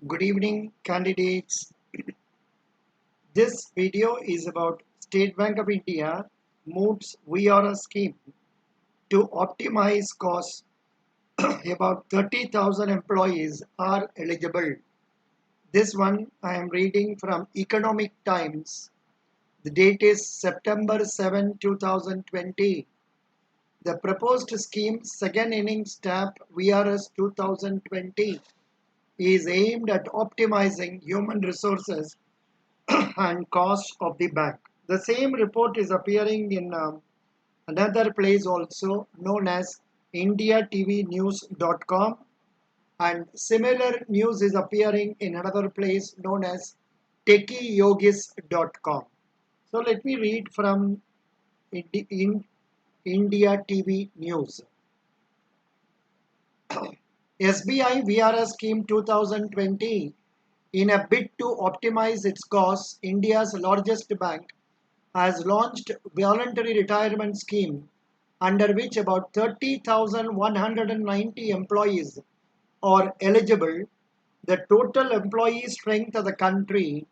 Good evening, candidates. This video is about State Bank of India MOOTS VRS scheme to optimize costs. About 30,000 employees are eligible. This one I am reading from Economic Times. The date is September 7, 2020. The proposed scheme second innings TAP VRS 2020 is aimed at optimizing human resources and cost of the bank. The same report is appearing in another place also known as indiatvnews.com, and similar news is appearing in another place known as techyogis.com. So let me read from India TV News. SBI VRS Scheme 2020. In a bid to optimize its costs, India's largest bank has launched voluntary retirement scheme under which about 30,190 employees are eligible. The total employee strength of the country,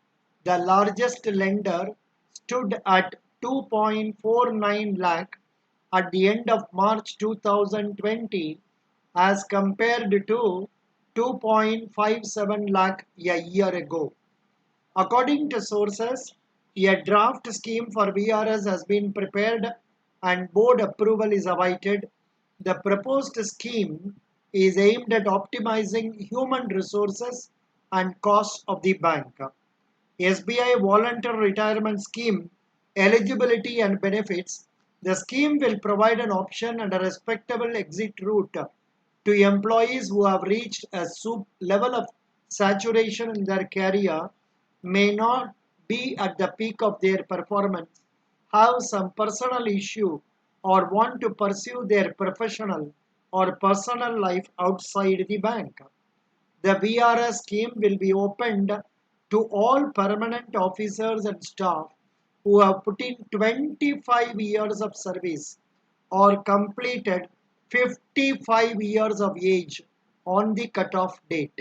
the largest lender, stood at 2.49 lakh at the end of March 2020 as compared to 2.57 lakh a year ago. According to sources, a draft scheme for VRS has been prepared and board approval is awaited. The proposed scheme is aimed at optimizing human resources and costs of the bank. SBI Voluntary Retirement Scheme eligibility and benefits. The scheme will provide an option and a respectable exit route to employees who have reached a level of saturation in their career, may not be at the peak of their performance, have some personal issue, or want to pursue their professional or personal life outside the bank. The VRS scheme will be opened to all permanent officers and staff who have put in 25 years of service or completed 55 years of age on the cutoff date.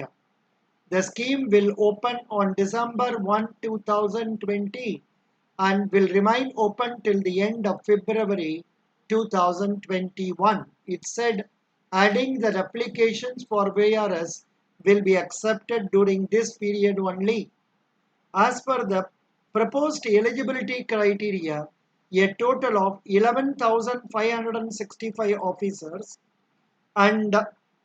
The scheme will open on December 1, 2020 and will remain open till the end of February 2021. It said, adding that applications for VRS will be accepted during this period only. As per the proposed eligibility criteria, a total of 11,565 officers and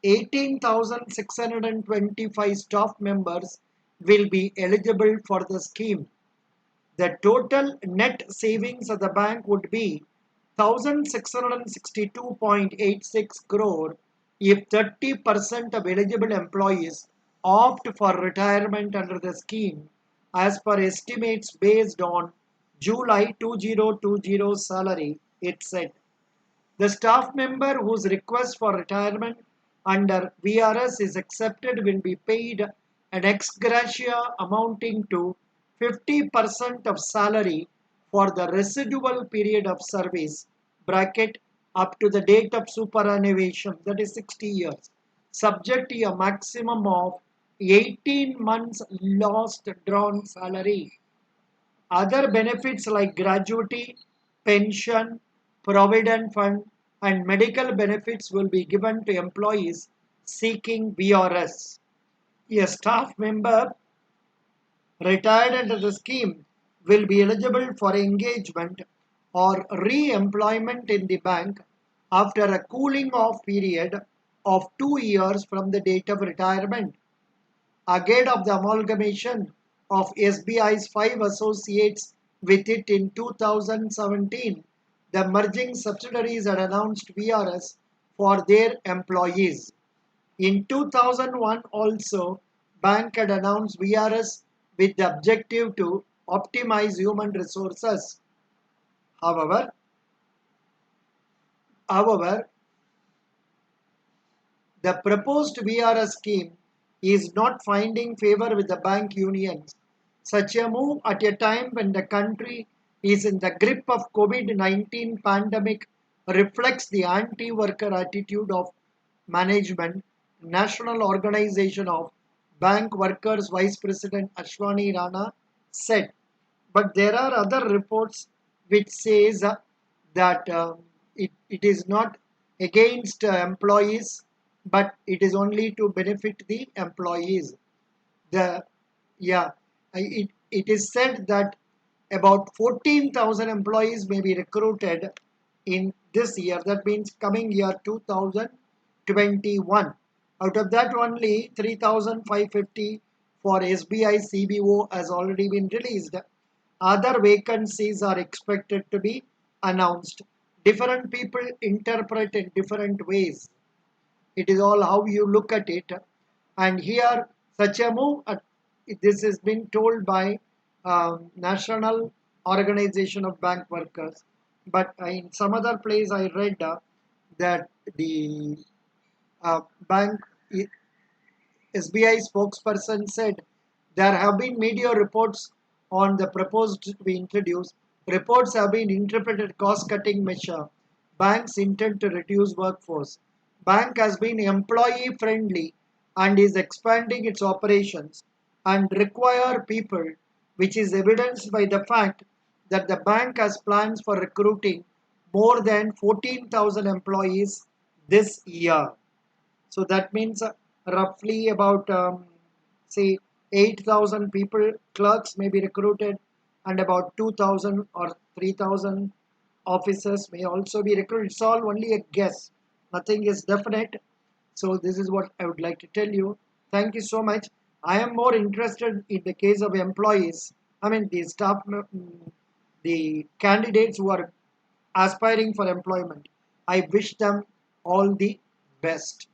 18,625 staff members will be eligible for the scheme. The total net savings of the bank would be 1,662.86 crore if 30% of eligible employees opt for retirement under the scheme, as per estimates based on July 2020 salary, it said. The staff member whose request for retirement under VRS is accepted will be paid an ex gratia amounting to 50% of salary for the residual period of service bracket up to the date of superannuation, that is 60 years, subject to a maximum of 18 months lost drawn salary. Other benefits like gratuity, pension, provident fund, and medical benefits will be given to employees seeking VRS. A staff member retired under the scheme will be eligible for engagement or re-employment in the bank after a cooling off period of 2 years from the date of retirement. Ahead of the amalgamation of SBI's 5 associates with it in 2017, the merging subsidiaries had announced VRS for their employees. In 2001 also, bank had announced VRS with the objective to optimize human resources. However, the proposed VRS scheme is not finding favor with the bank unions. Such a move at a time when the country is in the grip of COVID-19 pandemic reflects the anti-worker attitude of management, National Organization of Bank Workers Vice President Ashwani Rana said. But there are other reports which says that it is not against employees, but it is only to benefit the employees. The yeah, it is said that about 14,000 employees may be recruited in this year. That means coming year 2021. Out of that, only 3,550 for SBI CBO has already been released. Other vacancies are expected to be announced. Different people interpret in different ways. It is all how you look at it. And here, such a move, this has been told by National Organization of Bank Workers. But in some other place, I read that the bank SBI spokesperson said there have been media reports on the proposed to be introduced. Reports have been interpreted cost-cutting measure. Banks intend to reduce workforce. Bank has been employee friendly and is expanding its operations and require people, which is evidenced by the fact that the bank has plans for recruiting more than 14,000 employees this year. So that means roughly about say 8,000 people, clerks may be recruited, and about 2,000 or 3,000 officers may also be recruited. It's all only a guess. Nothing is definite. So this is what I would like to tell you. Thank you so much. I am more interested in the case of employees. I mean the staff, the candidates who are aspiring for employment. I wish them all the best.